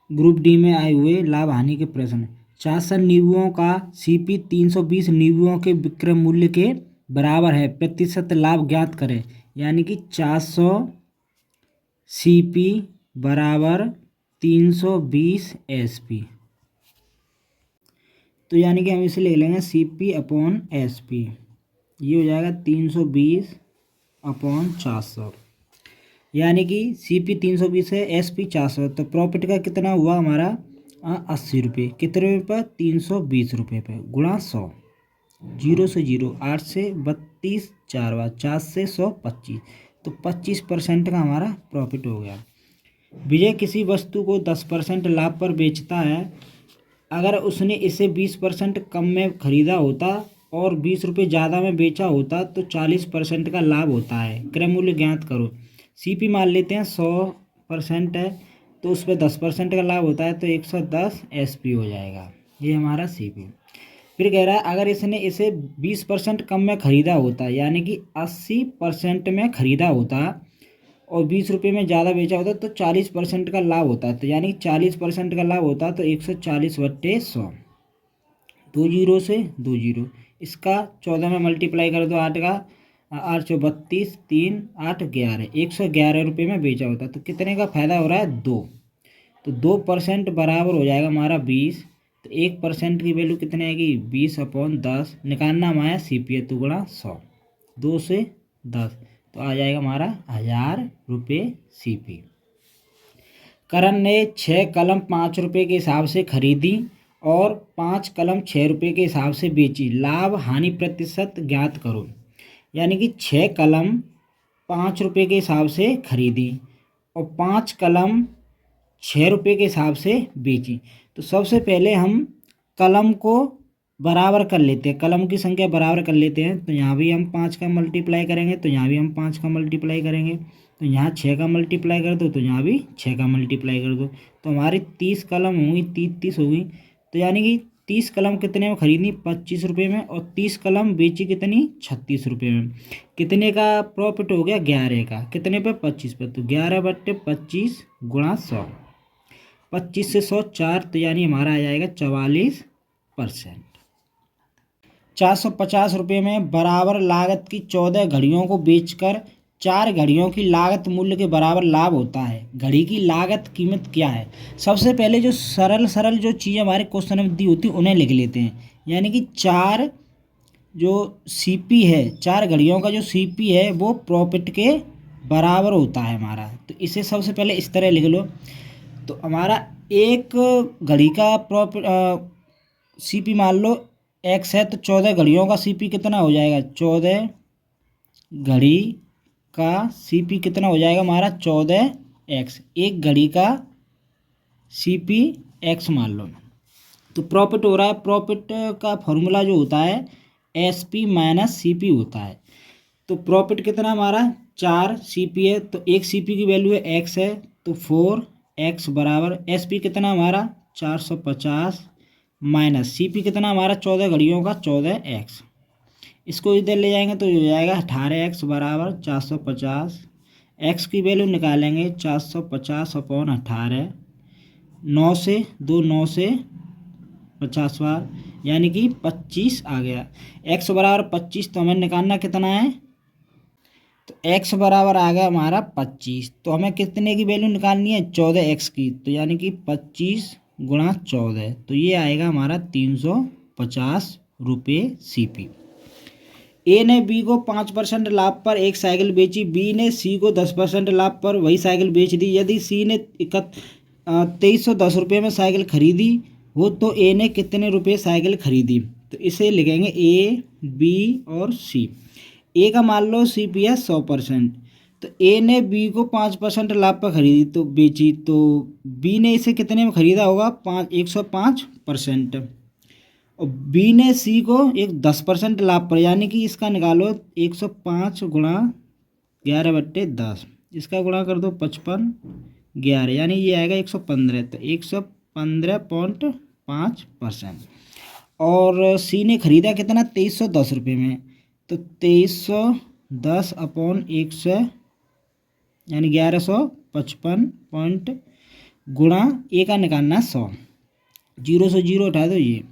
Group D में आए हुए लाभ हानि के प्रश्न। 400 नींबुओं का सीपी 320 नींबुओं के विक्रय मूल्य के बराबर है, प्रतिशत लाभ ज्ञात करें। यानी कि 400 सीपी बराबर 320 एसपी। तो यानी कि हम इसे ले लेंगे सीपी अपॉन एसपी, ये हो जाएगा 320 अपॉन 400। यानी कि सीपी 320 है, एसपी 400, तो प्रॉफिट का कितना हुआ हमारा 80 रुपये। कितने रुपये पर? 320 रुपये पे गुणा 100। 0 से 0, 8 से 32, 4 बार 4 से 100 25, तो 25% का हमारा प्रॉफिट हो गया। विजय किसी वस्तु को 10% लाभ पर बेचता है। अगर उसने इसे 20% कम में खरीदा होता और 20 रुपये ज़्यादा में बेचा होता तो 40% का लाभ होता है। क्रय मूल्य ज्ञात करो। सीपी मान लेते हैं 100% है, तो उस पर 10% का लाभ होता है, तो 110 एसपी हो जाएगा। ये हमारा सीपी। फिर कह रहा है अगर इसने इसे 20% कम में खरीदा होता, यानी कि 80% में खरीदा होता और 20 रुपये में ज़्यादा बेचा होता तो 40% का लाभ होता है। तो यानी 40% का लाभ होता तो 140/100। 2 जीरो से 2 जीरो, इसका 14 में मल्टीप्लाई कर दो, 8 का 8 चौ 32, 3 8 11, 111 रुपये में बेचा होता तो कितने का फायदा हो रहा है? 2। तो 2% बराबर हो जाएगा हमारा 20। तो 1% की वैल्यू कितने आएगी? 20/10। निकालना हमारा सीपी तो गुणा 100, 2 से 10, तो आ जाएगा हमारा 1000 रुपये सीपी। करण ने 6 कलम 5 रुपये के हिसाब से खरीदी और 5 कलम 6 रुपये के हिसाब से बेची। लाभ हानि प्रतिशत ज्ञात करो। यानी कि 6 कलम 5 रुपये के हिसाब से खरीदी और 5 कलम 6 रुपये के हिसाब से बेची। तो सबसे पहले हम कलम को बराबर कर लेते हैं, कलम की संख्या बराबर कर लेते हैं। तो यहाँ भी हम 5 का मल्टीप्लाई करेंगे, तो यहाँ भी हम 5 का मल्टीप्लाई करेंगे। तो यहाँ 6 का मल्टीप्लाई कर दो, तो यहाँ भी 6 का मल्टीप्लाई कर दो, तो हमारी 30 कलम होंगी, 30 होगी। तो यानी कि 30 कलम कितने में खरीदी? 25 रुपये में, और 30 कलम बेची कितनी? 36 रुपये में। कितने का प्रॉफिट हो गया? 11 का। कितने पे? 25 पे। तो 11/25 गुणा 100, 25 से 100 4, तो यानी हमारा आ जाएगा 44%। 450 रुपये में बराबर लागत की 14 घड़ियों को बेचकर 4 घड़ियों की लागत मूल्य के बराबर लाभ होता है। घड़ी की लागत कीमत क्या है? सबसे पहले जो सरल जो चीज़ें हमारे क्वेश्चन में दी होती उन्हें लिख लेते हैं। यानी कि 4 जो सीपी है, 4 घड़ियों का जो सीपी है वो प्रॉफिट के बराबर होता है हमारा। तो इसे सबसे पहले इस तरह लिख लो। तो हमारा एक घड़ी का प्रॉफिट सीपी मान लो एक्स है, तो 14 घड़ियों का सीपी कितना हो जाएगा? 14 घड़ी का सीपी कितना हो जाएगा हमारा? 14x। एक घड़ी का सीपी x मान लो। तो प्रॉफिट हो रहा है, प्रॉफिट का फॉर्मूला जो होता है एसपी माइनस सीपी होता है। तो प्रॉफिट कितना हमारा? 4 सीपी है, तो एक सीपी की वैल्यू है x है, तो 4x बराबर एसपी कितना हमारा? 450 माइनस सीपी कितना हमारा? 14 घड़ियों का 14x। इसको इधर ले जाएंगे तो हो जाएगा 18x बराबर 450। x की वैल्यू निकालेंगे 450/18, 9 से 2 9 से 50 बार, यानी कि 25 आ गया। x बराबर 25, तो हमें निकालना कितना है? तो x बराबर आ गया हमारा 25। तो हमें कितने की वैल्यू निकालनी है? 14x की। तो यानी कि 25 गुणा 14, तो ये आएगा हमारा 350 रुपये सीपी। ए ने बी को 5% लाभ पर एक साइकिल बेची, बी ने सी को 10% लाभ पर वही साइकिल बेच दी। यदि सी ने 2310 रुपये में साइकिल खरीदी हो तो ए ने कितने रुपये साइकिल खरीदी? तो इसे लिखेंगे ए बी और सी। ए का मान लो सी पी है 100%, तो ए ने बी को 5% लाभ पर खरीदी तो बेची, तो बी ने इसे कितने में खरीदा होगा? 105%। और बी ने सी को एक 10% लाभ पर, यानी कि इसका निकालो 105 गुणा 11/10, इसका गुणा कर दो 55 11, यानी ये आएगा 115। तो 115.5%। और सी ने खरीदा कितना? 2310 रुपये में, तो 2310/100 यानी 1155 गुणा ए का निकालना है 100, 0 से 0 उठा दो ये,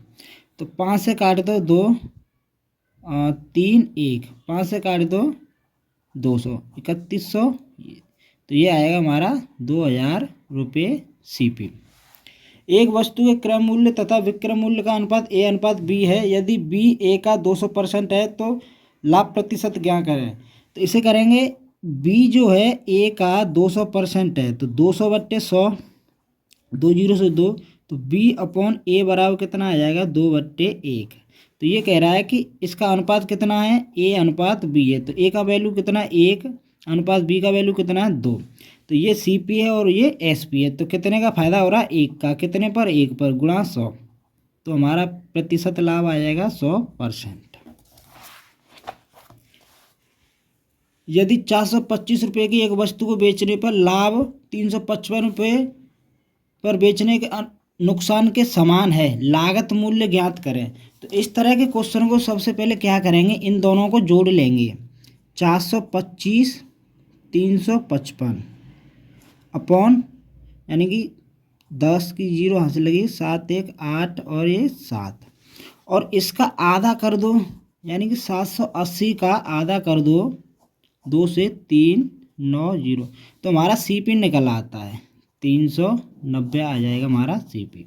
तो 5 से काट दो 2, 3 1, 5 से काट दो 200, 3100, तो ये आएगा हमारा 2000 रुपये CP। एक वस्तु के क्रय मूल्य तथा विक्रय मूल्य का अनुपात A अनुपात B है। यदि B A का 200% है तो लाभ प्रतिशत ज्ञात करें। तो इसे करेंगे, B जो है A का 200% है तो 200/100, 2 0 से 2, तो B/A बराबर कितना आ जाएगा 2/1। तो ये कह रहा है कि इसका अनुपात कितना है, A अनुपात B है, तो A का वैल्यू कितना है 1 अनुपात B का वैल्यू कितना है 2। तो ये CP है और ये SP है, तो कितने का फायदा हो रहा है 1 का, कितने पर 1 पर गुणा 100, तो हमारा प्रतिशत लाभ आ जाएगा 100%। यदि 425 रुपये की एक वस्तु को बेचने पर लाभ 355 रुपये पर बेचने के नुकसान के समान है, लागत मूल्य ज्ञात करें। तो इस तरह के क्वेश्चन को सबसे पहले क्या करेंगे, इन दोनों को जोड़ लेंगे, 425 355 अपॉन, यानी कि 10 की 0 हाथ लगी, 7 1 8 और ये 7, और इसका आधा कर दो, यानी कि 780 का आधा कर दो 2 से 3 9 0, तो हमारा CP निकल आता है 390 आ जाएगा हमारा CP।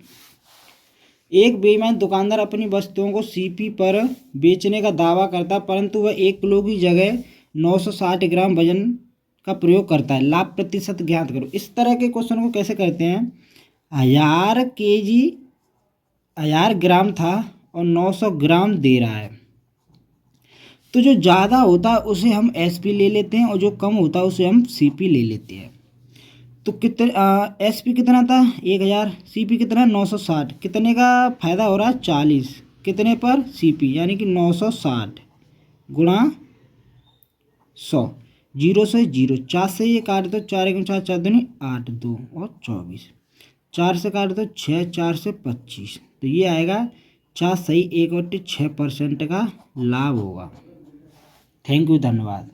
एक बेईमान दुकानदार अपनी वस्तुओं को CP पर बेचने का दावा करता है, परंतु वह 1 किलो की जगह 960 ग्राम वजन का प्रयोग करता है, लाभ प्रतिशत ज्ञात करो। इस तरह के क्वेश्चन को कैसे करते हैं, 1000 ग्राम था और 900 ग्राम दे रहा है, तो जो ज़्यादा होता है उसे हम SP ले लेते हैं और जो कम होता है उसे हम CP ले लेते हैं। तो कितने SP कितना था 1000, CP कितना 960, कितने का फायदा हो रहा है 40, कितने पर CP, यानी कि 960 गुणा 100, 0 से 0, 4 से ये काट दो, 4 1 4 4 दूनी 8 2 और 24, 4 से काट दो 6, 4 से 25, तो ये आएगा 4 सही 1/6% का लाभ होगा। थैंक यू, धन्यवाद।